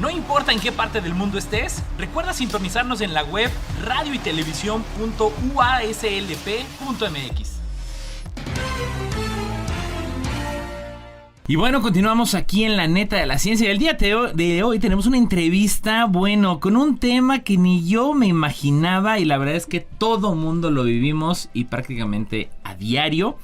No importa en qué parte del mundo estés, recuerda sintonizarnos en la web radioytelevisión.uaslp.mx. Y bueno, continuamos aquí en La Neta de la Ciencia. El día de hoy tenemos una entrevista, bueno, con un tema que ni yo me imaginaba y la verdad es que todo mundo lo vivimos y prácticamente a diario.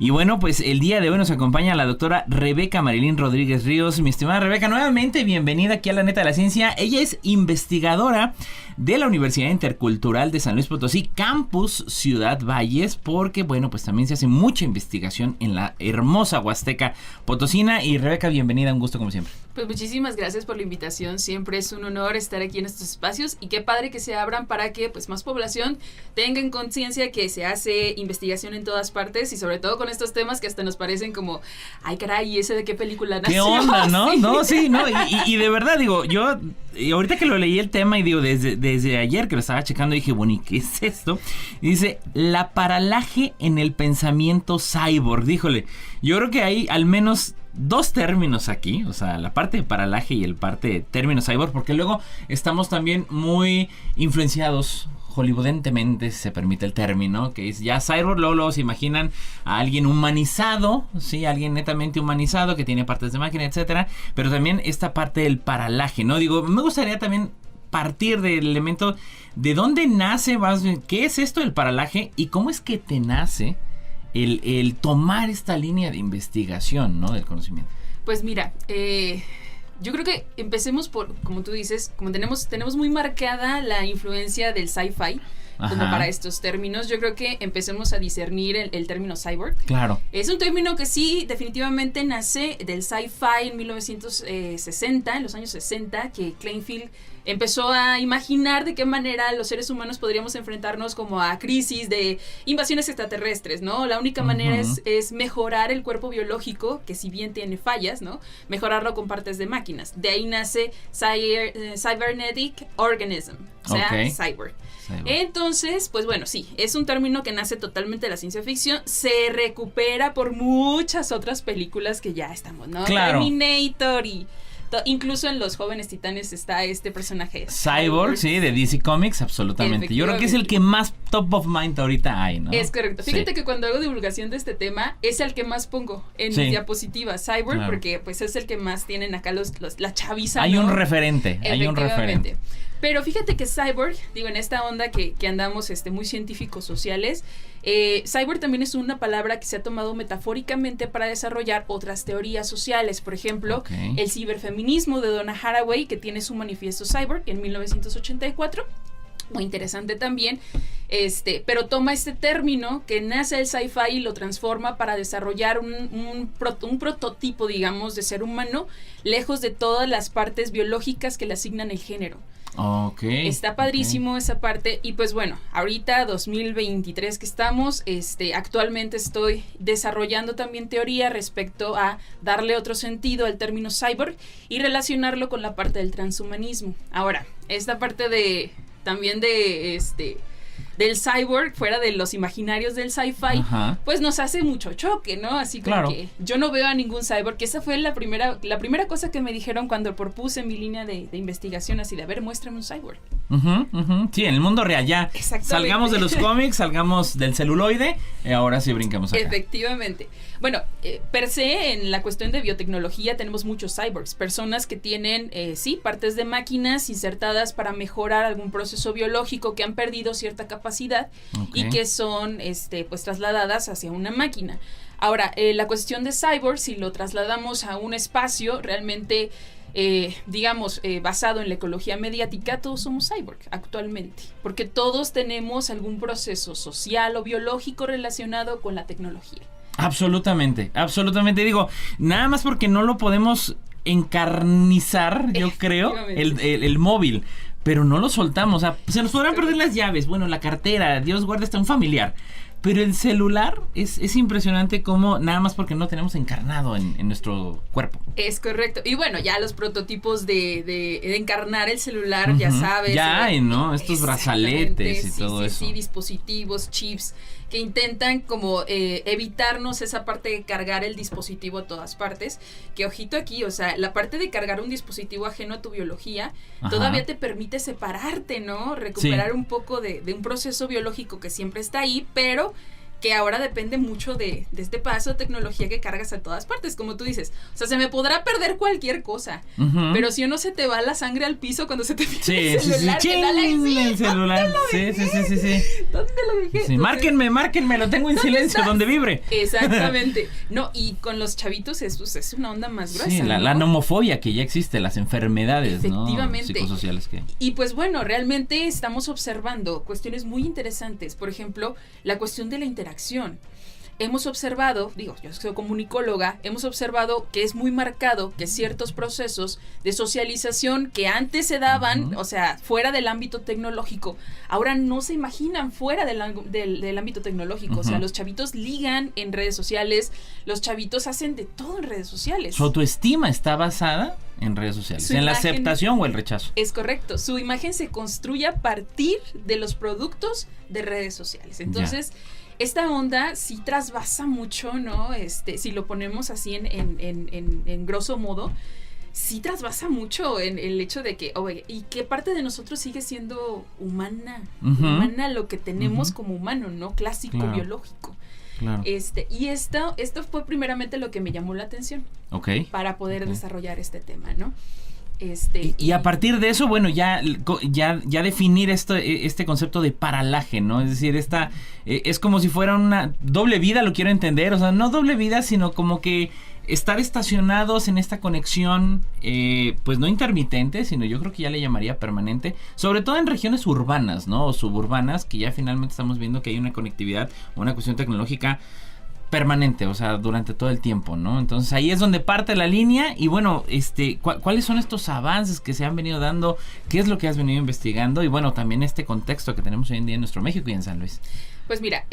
Y bueno, pues el día de hoy nos acompaña la doctora Rebeca Marilyn Rodríguez Ríos. Mi estimada Rebeca, nuevamente bienvenida aquí a La Neta de la Ciencia. Ella es investigadora de la Universidad Intercultural de San Luis Potosí, Campus Ciudad Valles, porque bueno, pues también se hace mucha investigación en la hermosa Huasteca Potosina. Y Rebeca, bienvenida, un gusto como siempre. Pues muchísimas gracias por la invitación, siempre es un honor estar aquí en estos espacios y qué padre que se abran para que pues más población tenga en conciencia que se hace investigación en todas partes y sobre todo con estos temas que hasta nos parecen como, ay caray, ¿y ese de qué película nació? ¿Qué onda, no? Sí. No, sí, no, y de verdad digo, yo ahorita que lo leí el tema y digo, desde ayer que lo estaba checando dije, bueno, ¿y qué es esto? Y dice, la paralaje en el pensamiento cyborg, díjole, yo creo que hay al menos dos términos aquí, o sea, la parte de paralaje y el parte de término cyborg, porque luego estamos también muy influenciados hollywoodentemente, si se permite el término, que es ya cyborg, luego se imaginan a alguien humanizado, sí, alguien netamente humanizado que tiene partes de máquina, etcétera, pero también esta parte del paralaje, ¿no? Digo, me gustaría también partir del elemento de dónde nace, qué es esto del paralaje y cómo es que te nace el tomar esta línea de investigación, ¿no? Del conocimiento. Pues mira, yo creo que empecemos por, como tú dices, como tenemos muy marcada la influencia del sci-fi, como para estos términos, yo creo que empecemos a discernir el término cyborg. Claro. Es un término que sí, definitivamente nace del sci-fi en 1960, en los años 60, que Kleinfeld empezó a imaginar de qué manera los seres humanos podríamos enfrentarnos como a crisis de invasiones extraterrestres, ¿no? La única manera es mejorar el cuerpo biológico, que si bien tiene fallas, ¿no? Mejorarlo con partes de máquinas. De ahí nace Cybernetic Organism, o sea, cyborg. Entonces, pues bueno, sí, es un término que nace totalmente de la ciencia ficción, se recupera por muchas otras películas que ya estamos, ¿no? Claro. Terminator y incluso en Los Jóvenes Titanes está este personaje Cyborg, sí, de DC Comics, absolutamente. Yo creo que es el que más top of mind ahorita hay, ¿no? Es correcto. Fíjate que cuando hago divulgación de este tema, es el que más pongo en mis diapositivas, Cyborg, claro, porque pues es el que más tienen acá la chaviza. Hay, ¿no?, un referente, Pero fíjate que cyborg, digo, en esta onda que andamos muy científicos sociales, cyborg también es una palabra que se ha tomado metafóricamente para desarrollar otras teorías sociales. Por ejemplo, el ciberfeminismo de Donna Haraway, que tiene su manifiesto cyborg en 1984. Muy interesante también, pero toma este término que nace del sci-fi y lo transforma para desarrollar un prototipo, digamos, de ser humano, lejos de todas las partes biológicas que le asignan el género. Está padrísimo esa parte. Y pues bueno, ahorita 2023 que estamos, actualmente estoy desarrollando también teoría respecto a darle otro sentido al término cyborg y relacionarlo con la parte del transhumanismo. Ahora, esta parte también del cyborg, fuera de los imaginarios del sci-fi, pues nos hace mucho choque, ¿no? Así como que yo no veo a ningún cyborg, que esa fue la primera cosa que me dijeron cuando propuse mi línea de investigación, así de, a ver, muéstrame un cyborg. Sí, en el mundo real ya. Salgamos de los cómics, salgamos del celuloide, ahora sí brincamos acá. Efectivamente. Bueno, per se, en la cuestión de biotecnología tenemos muchos cyborgs, personas que tienen, partes de máquinas insertadas para mejorar algún proceso biológico, que han perdido cierta capacidad y que son pues trasladadas hacia una máquina. Ahora, la cuestión de cyborg, si lo trasladamos a un espacio realmente basado en la ecología mediática, todos somos cyborg actualmente, porque todos tenemos algún proceso social o biológico relacionado con la tecnología. Absolutamente, digo, nada más porque no lo podemos encarnizar, yo creo, el móvil, pero no lo soltamos, o sea, se nos podrán perder las llaves, bueno, la cartera, Dios guarde hasta un familiar, Pero el celular es impresionante como nada más porque no tenemos encarnado en nuestro cuerpo. Es correcto. Y bueno, ya los prototipos de encarnar el celular, ya sabes. Ya hay, ¿no? Estos brazaletes y todo eso. Sí, dispositivos, chips, que intentan como evitarnos esa parte de cargar el dispositivo a todas partes. Que ojito aquí, o sea, la parte de cargar un dispositivo ajeno a tu biología todavía te permite separarte, ¿no? Recuperar un poco de un proceso biológico que siempre está ahí, pero que ahora depende mucho de este paso de tecnología que cargas a todas partes, como tú dices. O sea, se me podrá perder cualquier cosa, pero si uno se te va la sangre al piso cuando se te pierde el celular, ¿qué tal ahí? El celular. Sí. ¿Dónde lo dejé? Sí, márquenme, lo tengo en silencio, donde vibre. Exactamente. No, y con los chavitos es una onda más gruesa, sí, ¿no? la nomofobia que ya existe, las enfermedades, efectivamente, ¿no? Psicosociales que... Y pues bueno, realmente estamos observando cuestiones muy interesantes. Por ejemplo, la cuestión de la interacción. Hemos observado, yo soy comunicóloga, hemos observado que es muy marcado que ciertos procesos de socialización que antes se daban, o sea, fuera del ámbito tecnológico, ahora no se imaginan fuera del ámbito tecnológico. O sea, los chavitos ligan en redes sociales, los chavitos hacen de todo en redes sociales. Su autoestima está basada en redes sociales, en la aceptación o el rechazo. Es correcto, su imagen se construye a partir de los productos de redes sociales. Entonces, esta onda sí trasvasa mucho, ¿no? Si lo ponemos así en grosso modo, sí trasvasa mucho en el hecho de que, y qué parte de nosotros sigue siendo humana, humana lo que tenemos como humano, ¿no? Clásico, biológico. Claro. Y esto fue primeramente lo que me llamó la atención. Para poder desarrollar este tema, ¿no? Y a partir de eso, bueno, ya definir este concepto de paralaje, ¿no? Es decir, es como si fuera una doble vida, lo quiero entender, o sea, no doble vida, sino como que estar estacionados en esta conexión, pues no intermitente, sino yo creo que ya le llamaría permanente, sobre todo en regiones urbanas, ¿no? O suburbanas, que ya finalmente estamos viendo que hay una conectividad, una cuestión tecnológica permanente, o sea, durante todo el tiempo, ¿no? Entonces ahí es donde parte la línea y bueno, ¿cuáles son estos avances que se han venido dando? ¿Qué es lo que has venido investigando? Y bueno, también este contexto que tenemos hoy en día en nuestro México y en San Luis. Pues mira,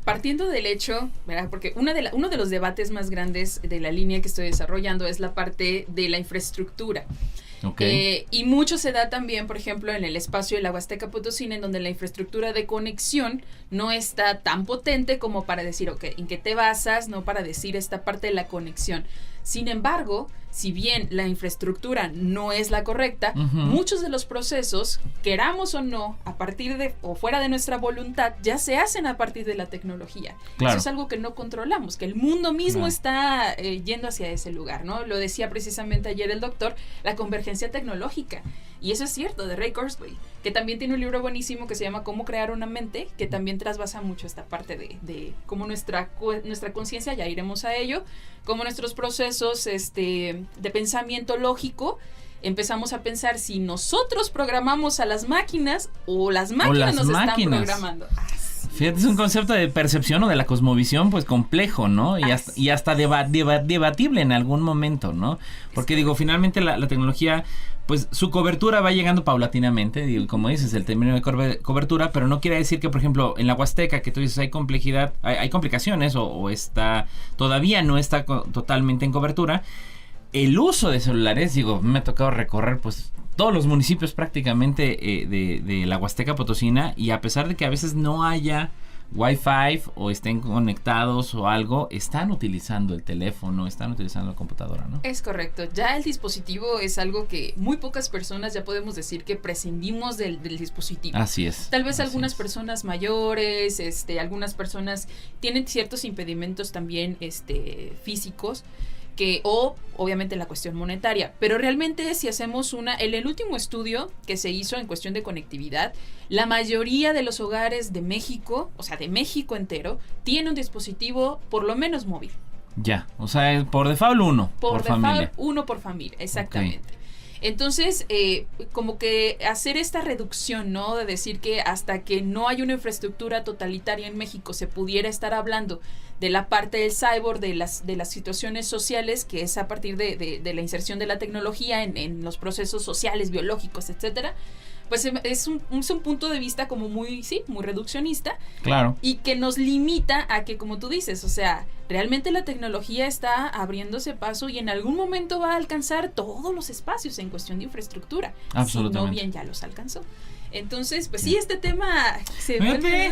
partiendo del hecho, ¿verdad? Porque uno de los debates más grandes de la línea que estoy desarrollando es la parte de la infraestructura. Y mucho se da también, por ejemplo, en el espacio de la Huasteca Potosina, en donde la infraestructura de conexión no está tan potente como para decir, ¿en qué te basas? No para decir esta parte de la conexión. Sin embargo, si bien la infraestructura no es la correcta, muchos de los procesos, queramos o no, a partir de o fuera de nuestra voluntad, ya se hacen a partir de la tecnología. Eso es algo que no controlamos, que el mundo mismo está yendo hacia ese lugar, ¿no? Lo decía precisamente ayer el doctor, la convergencia tecnológica. Y eso es cierto, de Ray Kurzweil, que también tiene un libro buenísimo que se llama Cómo crear una mente, que también trasvasa mucho esta parte de cómo nuestra conciencia, ya iremos a ello, cómo nuestros procesos de pensamiento lógico, empezamos a pensar si nosotros programamos a las máquinas o las máquinas nos están programando. Fíjate, es un concepto de percepción o de la cosmovisión pues complejo, ¿no? Y hasta debatible en algún momento, ¿no? Porque digo, finalmente la tecnología, pues su cobertura va llegando paulatinamente, digo, como dices, el término de cobertura, pero no quiere decir que, por ejemplo, en la Huasteca, que tú dices hay complejidad, hay complicaciones o todavía no está totalmente en cobertura. El uso de celulares, digo, me ha tocado recorrer pues todos los municipios prácticamente de la Huasteca Potosina, y a pesar de que a veces no haya Wi-Fi o estén conectados o algo, están utilizando el teléfono, están utilizando la computadora, ¿no? Es correcto. Ya el dispositivo es algo que muy pocas personas ya podemos decir que prescindimos del dispositivo. Así es. Tal vez algunas personas mayores, algunas personas tienen ciertos impedimentos también físicos, o obviamente la cuestión monetaria, pero realmente si hacemos en el último estudio que se hizo en cuestión de conectividad, la mayoría de los hogares de México, o sea de México entero, tiene un dispositivo por lo menos móvil. Ya, o sea, por default uno por familia. Uno por familia, exactamente. Entonces, como que hacer esta reducción, ¿no? De decir que hasta que no hay una infraestructura totalitaria en México se pudiera estar hablando de la parte del cyborg, de las situaciones sociales, que es a partir de la inserción de la tecnología en los procesos sociales, biológicos, etcétera. pues es un punto de vista como muy reduccionista. Claro. Y que nos limita a que, como tú dices, o sea, realmente la tecnología está abriéndose paso y en algún momento va a alcanzar todos los espacios en cuestión de infraestructura. Absolutamente. Si no bien ya los alcanzó. Entonces, pues sí, este tema se vuelve...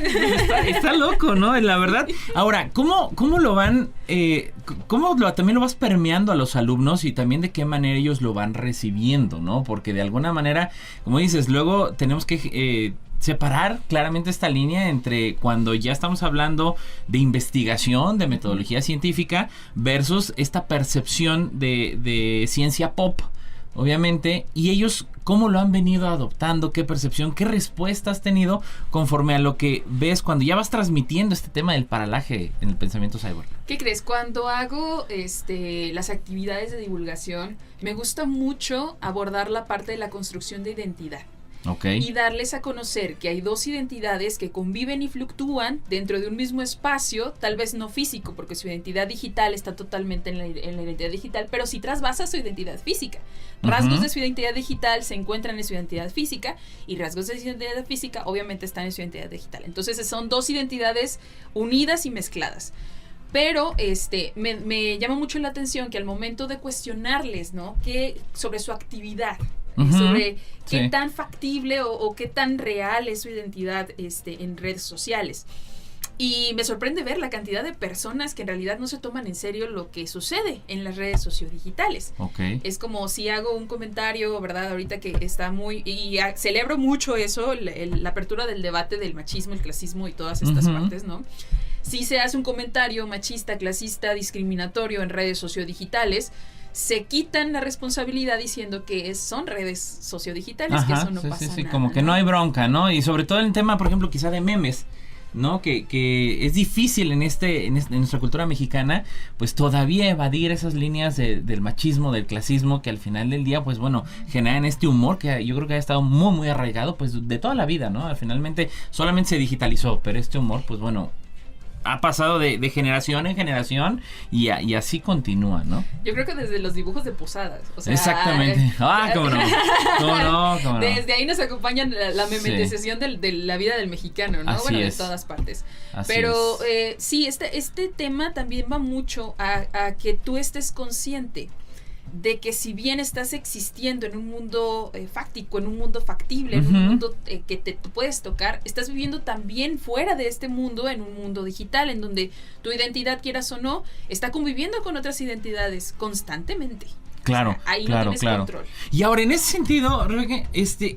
está loco, ¿no? La verdad. Ahora, ¿cómo lo van, también lo vas permeando a los alumnos y también de qué manera ellos lo van recibiendo, ¿no? Porque de alguna manera, como dices, luego tenemos que separar claramente esta línea entre cuando ya estamos hablando de investigación, de metodología científica, versus esta percepción de ciencia pop, obviamente, y ellos cómo lo han venido adoptando, qué percepción, qué respuesta has tenido conforme a lo que ves cuando ya vas transmitiendo este tema del paralaje en el pensamiento cyborg. ¿Qué crees? Cuando hago las actividades de divulgación, me gusta mucho abordar la parte de la construcción de identidad. Okay. Y darles a conocer que hay dos identidades que conviven y fluctúan dentro de un mismo espacio, tal vez no físico, porque su identidad digital está totalmente en la identidad digital, pero sí trasvasa su identidad física. Rasgos de su identidad digital se encuentran en su identidad física y rasgos de su identidad física obviamente están en su identidad digital. Entonces son dos identidades unidas y mezcladas. Pero me llama mucho la atención que al momento de cuestionarles, ¿no? Sobre su actividad, sobre qué tan factible o qué tan real es su identidad en redes sociales. Y me sorprende ver la cantidad de personas que en realidad no se toman en serio lo que sucede en las redes sociodigitales. Okay. Es como si hago un comentario, ¿verdad? Ahorita que está celebro mucho eso, la apertura del debate del machismo, el clasismo y todas estas partes, ¿no? Si se hace un comentario machista, clasista, discriminatorio en redes sociodigitales, se quitan la responsabilidad diciendo que son redes sociodigitales, que eso no pasa nada. Como que no hay bronca, ¿no? Y sobre todo el tema, por ejemplo, quizá de memes, ¿no? Que es difícil en nuestra cultura mexicana, pues todavía evadir esas líneas del machismo, del clasismo, que al final del día, pues bueno, generan este humor que yo creo que ha estado muy, muy arraigado, pues de toda la vida, ¿no? Finalmente solamente se digitalizó, pero este humor, pues bueno, ha pasado de generación en generación y así continúa, ¿no? Yo creo que desde los dibujos de posadas. O sea, exactamente. Cómo no. ¿Cómo no? Desde ahí nos acompaña la memetización de la vida del mexicano, ¿no? Así bueno, es. de todas partes. Así pero es. Sí, este tema también va mucho a que tú estés consciente de que si bien estás existiendo en un mundo fáctico, en un mundo factible, en un mundo que te puedes tocar, estás viviendo también fuera de este mundo, en un mundo digital, en donde tu identidad, quieras o no, está conviviendo con otras identidades constantemente. Claro, o sea, ahí claro, no tienes claro. control. Y ahora, en ese sentido, Rebeca,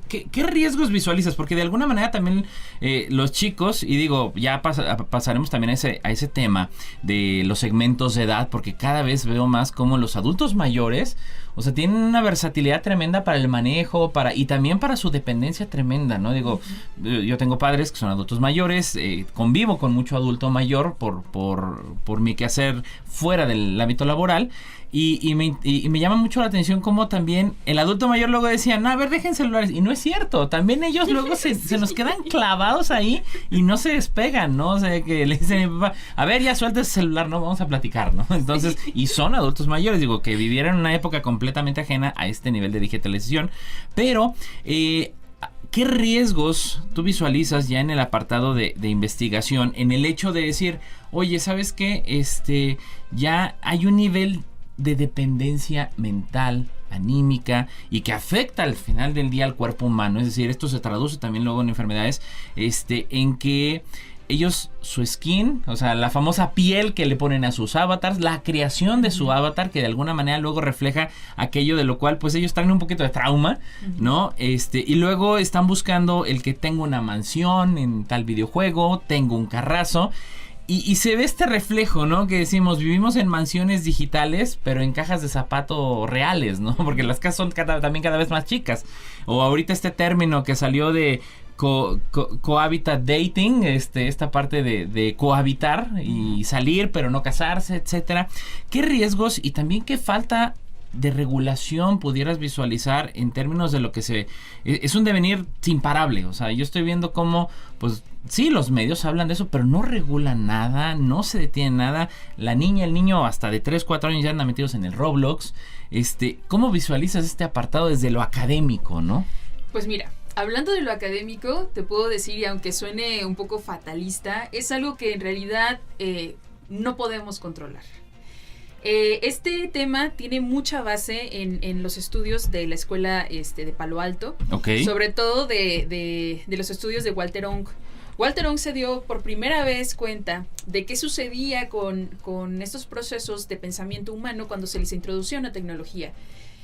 ¿qué riesgos visualizas? Porque de alguna manera también los chicos, y digo, ya pasaremos también a ese tema de los segmentos de edad, porque cada vez veo más como los adultos mayores, o sea, tienen una versatilidad tremenda para el manejo, y también para su dependencia tremenda, ¿no? Digo, yo tengo padres que son adultos mayores, convivo con mucho adulto mayor por mi quehacer fuera del ámbito laboral, y me llama mucho la atención cómo también el adulto mayor luego decía, no, a ver, dejen celulares, y no es cierto, también ellos luego se nos quedan clavados ahí y no se despegan, ¿no? O sea, que le dicen a mi papá, a ver, ya suelta ese celular, no, vamos a platicar, ¿no? Entonces, y son adultos mayores, digo, que vivieron en una época completamente ajena a este nivel de digitalización, pero ¿qué riesgos tú visualizas ya en el apartado de investigación, en el hecho de decir, oye, ¿sabes qué? Ya hay un nivel de dependencia mental, anímica, y que afecta al final del día al cuerpo humano? Es decir, esto se traduce también luego en enfermedades, en que ellos, su skin, o sea, la famosa piel que le ponen a sus avatars, la creación de su avatar, que de alguna manera luego refleja aquello de lo cual pues ellos traen un poquito de trauma, ¿no? Y luego están buscando el que tengo una mansión en tal videojuego, tengo un carrazo, y se ve este reflejo, ¿no? Que decimos, vivimos en mansiones digitales, pero en cajas de zapato reales, ¿no? Porque las casas son también cada vez más chicas. O ahorita este término que salió de cohabitat dating, esta parte de cohabitar y salir pero no casarse, etcétera. ¿Qué riesgos y también qué falta de regulación pudieras visualizar en términos de lo que es un devenir imparable? O sea, yo estoy viendo cómo, pues sí, los medios hablan de eso, pero no regulan nada, no se detiene nada. La niña, el niño hasta de 3, 4 años ya andan metidos en el Roblox. ¿Cómo visualizas este apartado desde lo académico, no? Pues mira, Hablando de lo académico, te puedo decir, y aunque suene un poco fatalista, es algo que en realidad no podemos controlar. Este tema tiene mucha base en los estudios de la escuela de Palo Alto, sobre todo de los estudios de Walter Ong. Walter Ong se dio por primera vez cuenta de qué sucedía con estos procesos de pensamiento humano cuando se les introducía una tecnología.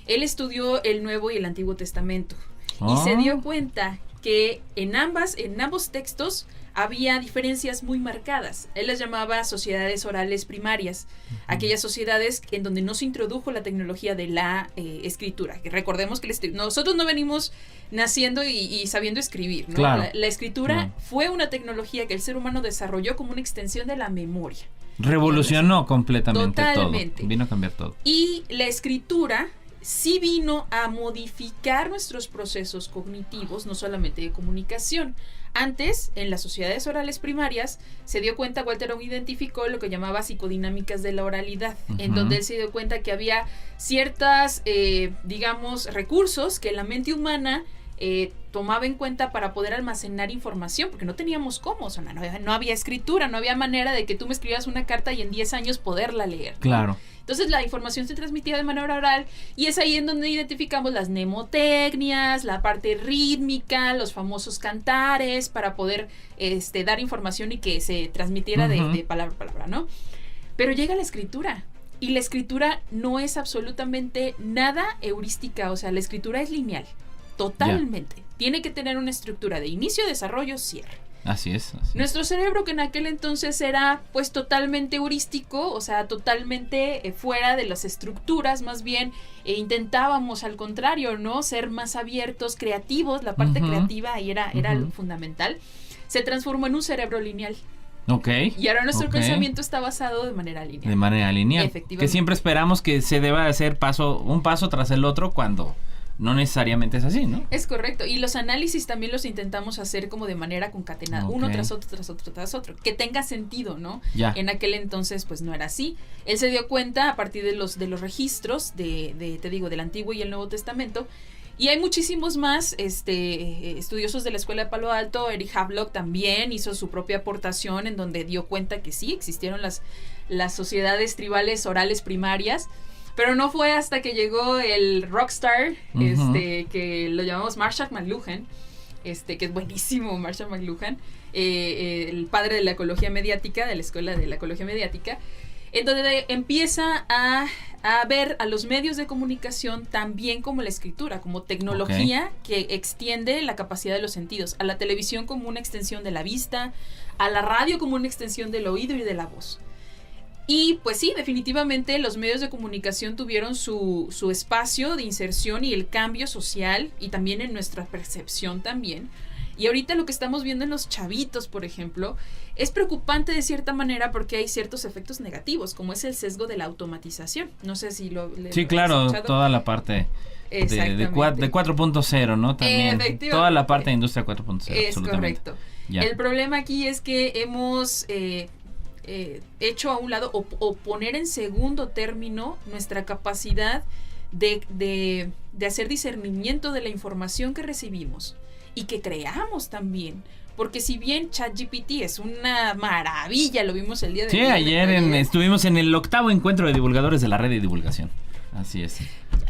Él estudió el Nuevo y el Antiguo Testamento y se dio cuenta que en ambos textos había diferencias muy marcadas. Él las llamaba sociedades orales primarias, aquellas sociedades en donde no se introdujo la tecnología de la escritura. Recordemos que nosotros no venimos naciendo y sabiendo escribir, ¿no? Claro. La escritura fue una tecnología que el ser humano desarrolló como una extensión de la memoria. Revolucionó completamente Totalmente. todo. Vino a cambiar todo. Y la escritura sí vino a modificar nuestros procesos cognitivos, no solamente de comunicación. Antes, en las sociedades orales primarias, se dio cuenta, Walter Ong identificó lo que llamaba psicodinámicas de la oralidad, en donde él se dio cuenta que había ciertas, recursos que la mente humana tomaba en cuenta para poder almacenar información, porque no teníamos cómo, o sea, no había escritura, no había manera de que tú me escribieras una carta y en 10 años poderla leer, ¿no? Claro. Entonces la información se transmitía de manera oral y es ahí en donde identificamos las mnemotecnias, la parte rítmica, los famosos cantares para poder dar información y que se transmitiera de palabra a palabra, ¿no? Pero llega la escritura y la escritura no es absolutamente nada heurística, o sea, la escritura es lineal, totalmente. Tiene que tener una estructura de inicio, desarrollo, cierre. Así es. Nuestro cerebro, que en aquel entonces era pues totalmente heurístico, o sea, totalmente fuera de las estructuras, más bien intentábamos al contrario, ¿no? Ser más abiertos, creativos, la parte creativa ahí era lo fundamental. Se transformó en un cerebro lineal. Y ahora nuestro pensamiento está basado de manera lineal. De manera lineal. Efectivamente. Que siempre esperamos que se deba hacer un paso tras el otro cuando no necesariamente es así, ¿no? Es correcto. Y los análisis también los intentamos hacer como de manera concatenada, uno tras otro, tras otro, tras otro. Que tenga sentido, ¿no? Ya. En aquel entonces, pues no era así. Él se dio cuenta a partir de los registros del Antiguo y el Nuevo Testamento. Y hay muchísimos más estudiosos de la Escuela de Palo Alto. Eric Havelock también hizo su propia aportación en donde dio cuenta que sí, existieron las sociedades tribales orales primarias. Pero no fue hasta que llegó el rockstar, que lo llamamos Marshall McLuhan, que es buenísimo, Marshall McLuhan, el padre de la ecología mediática, de la Escuela de la Ecología Mediática, en donde empieza a ver a los medios de comunicación también como la escritura, como tecnología que extiende la capacidad de los sentidos, a la televisión como una extensión de la vista, a la radio como una extensión del oído y de la voz. Y pues sí, definitivamente los medios de comunicación tuvieron su espacio de inserción y el cambio social y también en nuestra percepción también. Y ahorita lo que estamos viendo en los chavitos, por ejemplo, es preocupante de cierta manera porque hay ciertos efectos negativos, como es el sesgo de la automatización. No sé si Sí, claro, escuchado. Toda la parte de 4.0, ¿no? También toda la parte de industria 4.0. Es correcto. Ya. El problema aquí es que hemos hecho a un lado o poner en segundo término nuestra capacidad de hacer discernimiento de la información que recibimos y que creamos también, porque si bien ChatGPT es una maravilla, lo vimos el día de hoy. Sí, ayer estuvimos en el 8º encuentro de divulgadores de la red de divulgación. Así es.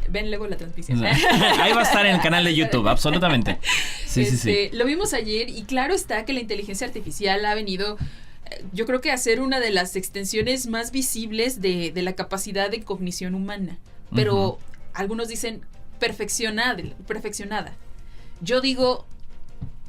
Ven luego la transmisión. Ahí va a estar en el canal de YouTube, absolutamente. Sí. Lo vimos ayer y claro está que la inteligencia artificial ha venido, yo creo que a ser una de las extensiones más visibles de la capacidad de cognición humana. Pero algunos dicen perfeccionada. Yo digo,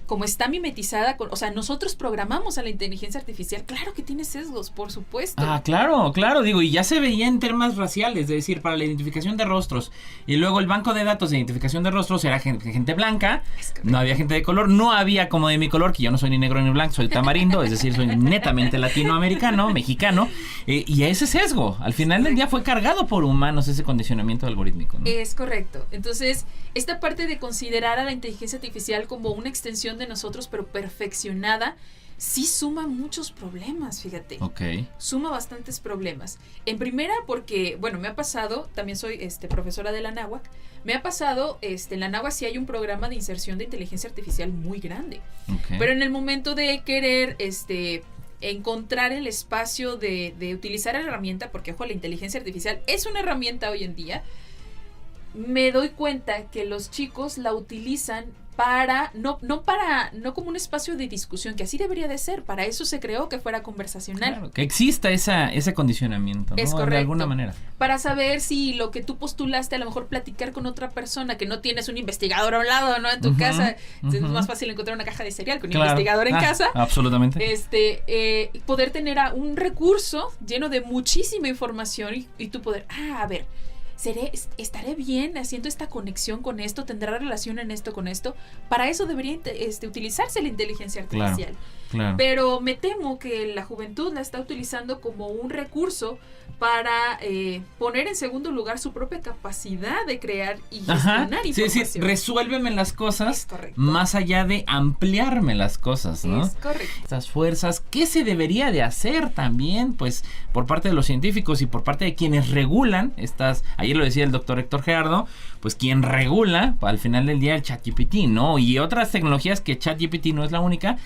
como está mimetizada, o sea, nosotros programamos a la inteligencia artificial, claro que tiene sesgos, por supuesto. Claro, digo, y ya se veía en temas raciales, es decir, para la identificación de rostros, y luego el banco de datos de identificación de rostros era gente blanca, no había gente de color, no había como de mi color, que yo no soy ni negro ni blanco, soy tamarindo, es decir, soy netamente latinoamericano, mexicano, y ese sesgo, al final del día fue cargado por humanos ese condicionamiento algorítmico, ¿no? Es correcto, entonces, esta parte de considerar a la inteligencia artificial como una extensión de nosotros, pero perfeccionada, sí suma muchos problemas, fíjate. Ok. Suma bastantes problemas. En primera, porque, bueno, me ha pasado, también soy profesora de la Anáhuac, me ha pasado, en la Anáhuac sí hay un programa de inserción de inteligencia artificial muy grande. Okay. Pero en el momento de querer, encontrar el espacio de utilizar la herramienta, porque, ojo, la inteligencia artificial es una herramienta hoy en día, me doy cuenta que los chicos la utilizan para, no como un espacio de discusión, que así debería de ser, para eso se creó, que fuera conversacional. Claro, que exista ese condicionamiento, ¿no? Es correcto. De alguna manera. Para saber si lo que tú postulaste, a lo mejor platicar con otra persona, que no tienes un investigador a un lado, ¿no? En tu casa, es más fácil encontrar una caja de cereal que un investigador en casa. Absolutamente. Poder tener un recurso lleno de muchísima información y tú poder, a ver, ¿estaré bien haciendo esta conexión con esto? ¿Tendrá relación en esto con esto? Para eso debería utilizarse la inteligencia artificial. Claro. Pero me temo que la juventud la está utilizando como un recurso para poner en segundo lugar su propia capacidad de crear y gestionar información. Sí, sí, resuélveme las cosas más allá de ampliarme las cosas, ¿no? Es correcto. Estas fuerzas, ¿qué se debería de hacer también? Pues por parte de los científicos y por parte de quienes regulan estas, ayer lo decía el doctor Héctor Gerardo, pues quien regula al final del día el ChatGPT, ¿no? Y otras tecnologías que ChatGPT no es la única.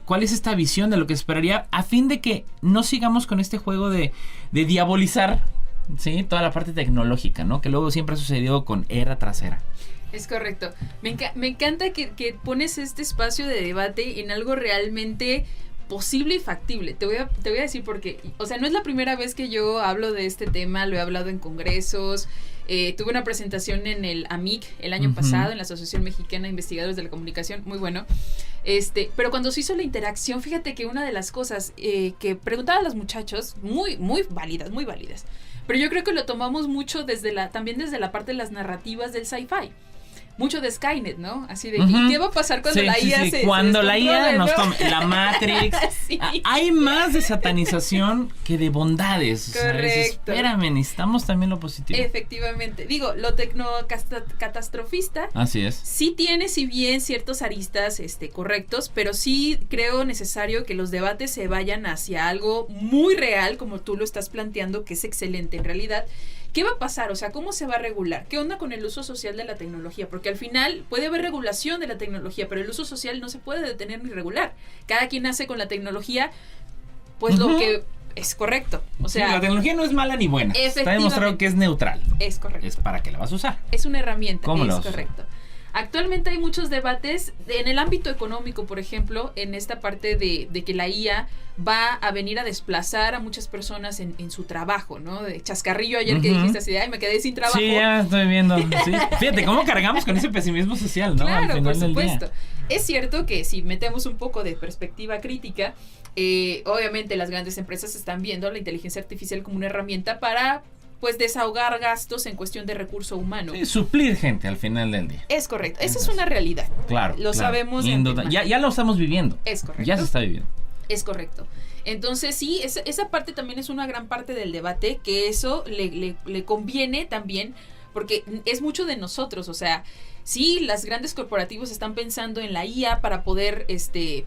¿Cuál es esta visión de lo que esperaría a fin de que no sigamos con este juego de diabolizar, ¿sí? Toda la parte tecnológica, ¿no? Que luego siempre ha sucedido con era tras era. Es correcto. Me encanta que pones este espacio de debate en algo realmente posible y factible. Te voy a decir por qué. O sea, no es la primera vez que yo hablo de este tema, lo he hablado en congresos. Tuve una presentación en el AMIC el año pasado, en la Asociación Mexicana de Investigadores de la Comunicación, muy bueno. Pero cuando se hizo la interacción, fíjate que una de las cosas que preguntaban a los muchachos, muy válidas, pero yo creo que lo tomamos mucho también desde la parte de las narrativas del sci-fi. Mucho de Skynet, ¿no? Así de, ¿y qué va a pasar cuando la IA se cuando la IA ¿no? nos tome la Matrix? Sí. Hay más de satanización que de bondades. Correcto. Espérame, necesitamos también lo positivo. Efectivamente. Digo, lo tecnocatastrofista. Así es. Sí tiene, si bien, ciertos aristas correctos, pero sí creo necesario que los debates se vayan hacia algo muy real, como tú lo estás planteando, que es excelente en realidad. ¿Qué va a pasar? O sea, ¿cómo se va a regular? ¿Qué onda con el uso social de la tecnología? Porque al final puede haber regulación de la tecnología, pero el uso social no se puede detener ni regular. Cada quien hace con la tecnología, pues lo que es correcto. O sea, la tecnología no es mala ni buena. Está demostrado que es neutral. Es correcto. Es para qué la vas a usar. Es una herramienta. ¿Cómo es correcto. Actualmente hay muchos debates en el ámbito económico, por ejemplo, en esta parte de que la IA va a venir a desplazar a muchas personas en su trabajo, ¿no? De chascarrillo ayer que dijiste así, ay, me quedé sin trabajo. Sí, ya estoy viendo. Sí. Fíjate, ¿cómo cargamos con ese pesimismo social, no? Claro, al final por supuesto. Del día. Es cierto que si metemos un poco de perspectiva crítica, obviamente las grandes empresas están viendo la inteligencia artificial como una herramienta para pues desahogar gastos en cuestión de recurso humano. Sí, suplir gente al final del día. Es correcto, esa es una realidad. Claro. Lo sabemos. Ya lo estamos viviendo. Es correcto. Ya se está viviendo. Es correcto. Entonces sí, esa parte también es una gran parte del debate, que eso le conviene también, porque es mucho de nosotros, o sea, sí, las grandes corporativos están pensando en la IA para poder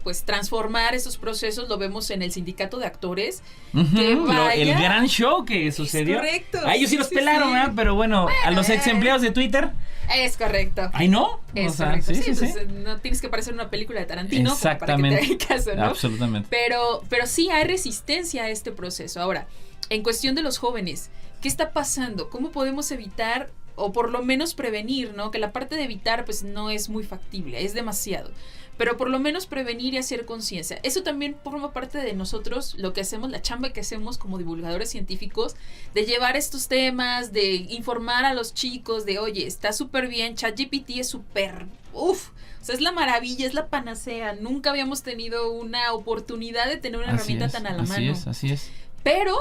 pues transformar esos procesos, lo vemos en el sindicato de actores. El gran show que sucedió. Es correcto. A ellos sí los pelaron, ¿verdad? Pero bueno, a los ex empleados de Twitter. Es correcto. Ay, ¿no? Es correcto. Sí, pues, no tienes que parecer una película de Tarantino para que te haga caso, ¿no? Absolutamente. Pero sí hay resistencia a este proceso. Ahora, en cuestión de los jóvenes, ¿qué está pasando? ¿Cómo podemos evitar o por lo menos prevenir, ¿no? Que la parte de evitar pues no es muy factible, es demasiado. Pero por lo menos prevenir y hacer conciencia. Eso también forma parte de nosotros, lo que hacemos, la chamba que hacemos como divulgadores científicos, de llevar estos temas, de informar a los chicos de, oye, está súper bien, ChatGPT es súper, o sea, es la maravilla, es la panacea. Nunca habíamos tenido una oportunidad de tener una herramienta tan a la mano. Así es. Pero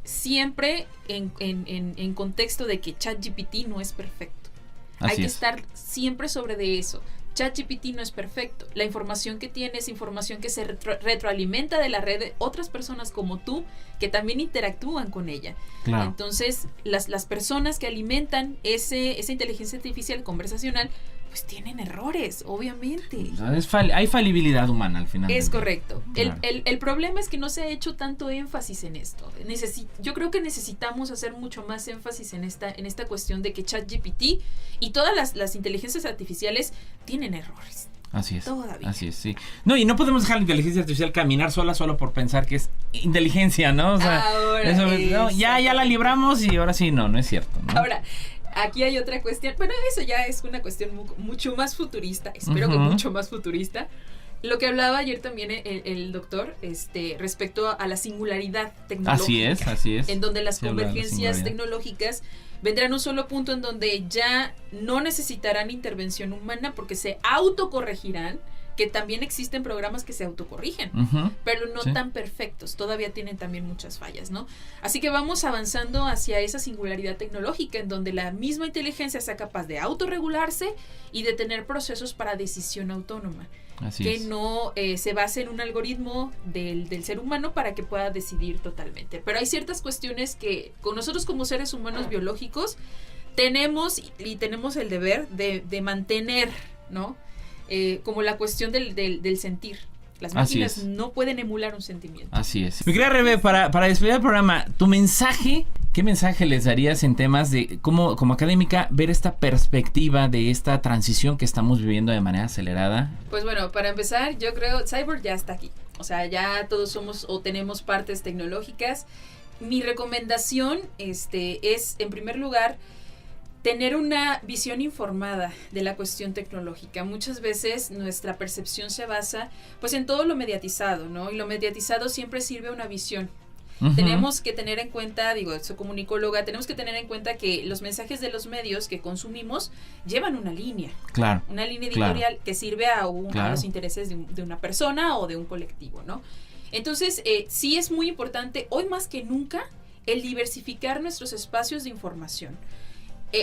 siempre en contexto de que ChatGPT no es perfecto. Hay que estar siempre sobre de eso. ChatGPT no es perfecto. La información que tiene es información que se retroalimenta de la red de otras personas como tú, que también interactúan con ella. Claro. Entonces, las personas que alimentan esa inteligencia artificial conversacional, pues tienen errores, obviamente. Hay falibilidad humana al final. Es correcto. Claro. El problema es que no se ha hecho tanto énfasis en esto. Yo creo que necesitamos hacer mucho más énfasis en esta cuestión de que ChatGPT y todas las inteligencias artificiales tienen errores. Así es. Todavía. Así es, sí. No, y no podemos dejar la inteligencia artificial caminar sola solo por pensar que es inteligencia, ¿no? O sea, ahora, no, ya la libramos y ahora sí, no es cierto, ¿no? Ahora, aquí hay otra cuestión. Bueno, eso ya es una cuestión mucho más futurista. Espero que mucho más futurista. Lo que hablaba ayer también el doctor, respecto a la singularidad tecnológica. Así es. En donde las convergencias tecnológicas vendrán a un solo punto en donde ya no necesitarán intervención humana porque se autocorregirán, que también existen programas que se autocorrigen, pero no tan perfectos, todavía tienen también muchas fallas, ¿no? Así que vamos avanzando hacia esa singularidad tecnológica en donde la misma inteligencia sea capaz de autorregularse y de tener procesos para decisión autónoma. Que no se base en un algoritmo del ser humano para que pueda decidir totalmente. Pero hay ciertas cuestiones que con nosotros como seres humanos biológicos tenemos el deber de mantener, ¿no? Como la cuestión del sentir. Las máquinas no pueden emular un sentimiento. Así es. Mi querida Rebe, para despedir el programa, tu mensaje, ¿qué mensaje les darías en temas de cómo, como académica, ver esta perspectiva de esta transición que estamos viviendo de manera acelerada? Pues bueno, para empezar, yo creo Cyborg ya está aquí. O sea, ya todos somos o tenemos partes tecnológicas. Mi recomendación es, en primer lugar, tener una visión informada de la cuestión tecnológica. Muchas veces nuestra percepción se basa pues en todo lo mediatizado, ¿no? Y lo mediatizado siempre sirve a una visión. Tenemos que tener en cuenta, soy comunicóloga, tenemos que tener en cuenta que los mensajes de los medios que consumimos llevan una línea. Claro. Una línea editorial que sirve a los intereses de una persona o de un colectivo, ¿no? Entonces, sí es muy importante, hoy más que nunca, el diversificar nuestros espacios de información.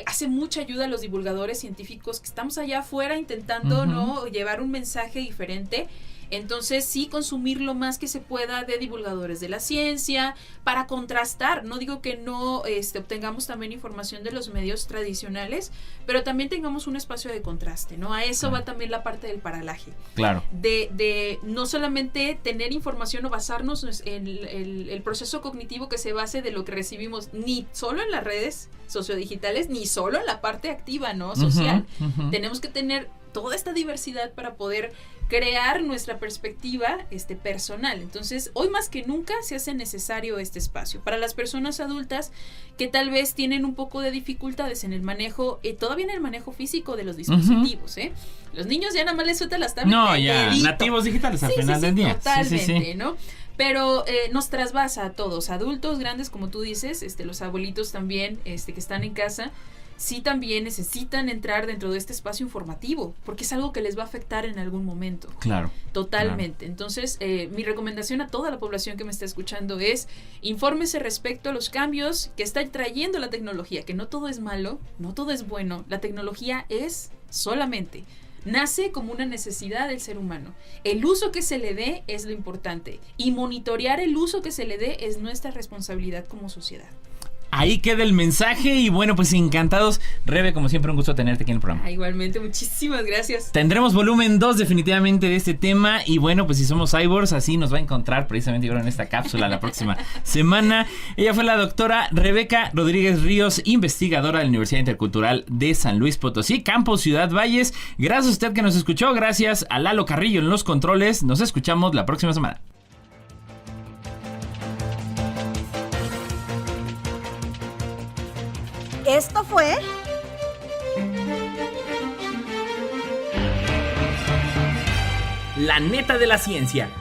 Hace mucha ayuda a los divulgadores científicos que estamos allá afuera intentando ¿no? llevar un mensaje diferente. Entonces sí consumir lo más que se pueda de divulgadores de la ciencia para contrastar. No digo que no obtengamos también información de los medios tradicionales, pero también tengamos un espacio de contraste, ¿no? A eso va también la parte del paralaje. Claro. De no solamente tener información o basarnos en el proceso cognitivo que se base de lo que recibimos, ni solo en las redes sociodigitales, ni solo en la parte activa, ¿no? Social. Tenemos que tener toda esta diversidad para poder crear nuestra perspectiva personal. Entonces, hoy más que nunca se hace necesario este espacio. Para las personas adultas que tal vez tienen un poco de dificultades en el manejo, todavía en el manejo físico de los dispositivos, Los niños ya nada más les sueltan las tablets. No, ya, nativos digitales al final del día. Totalmente, ¿no? Pero nos trasvasa a todos, adultos, grandes, como tú dices, los abuelitos también, que están en casa, sí también necesitan entrar dentro de este espacio informativo, porque es algo que les va a afectar en algún momento. Claro. Totalmente. Claro. Entonces, mi recomendación a toda la población que me está escuchando es, infórmese respecto a los cambios que está trayendo la tecnología, que no todo es malo, no todo es bueno, la tecnología nace como una necesidad del ser humano. El uso que se le dé es lo importante, y monitorear el uso que se le dé es nuestra responsabilidad como sociedad. Ahí queda el mensaje y bueno, pues encantados. Rebe, como siempre, un gusto tenerte aquí en el programa. Igualmente, muchísimas gracias. Tendremos volumen 2 definitivamente de este tema y bueno, pues si somos cyborgs, así nos va a encontrar precisamente ahora en esta cápsula la próxima semana. Ella fue la doctora Rebeca Rodríguez Ríos, investigadora de la Universidad Intercultural de San Luis Potosí, Campus Ciudad Valles. Gracias a usted que nos escuchó, gracias a Lalo Carrillo en los controles. Nos escuchamos la próxima semana. Esto fue La Neta de la Ciencia.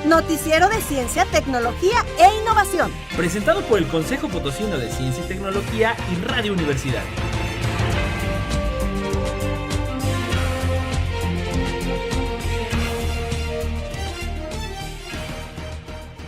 Noticiero de Ciencia, Tecnología e Innovación. Presentado por el Consejo Potosino de Ciencia y Tecnología y Radio Universidad.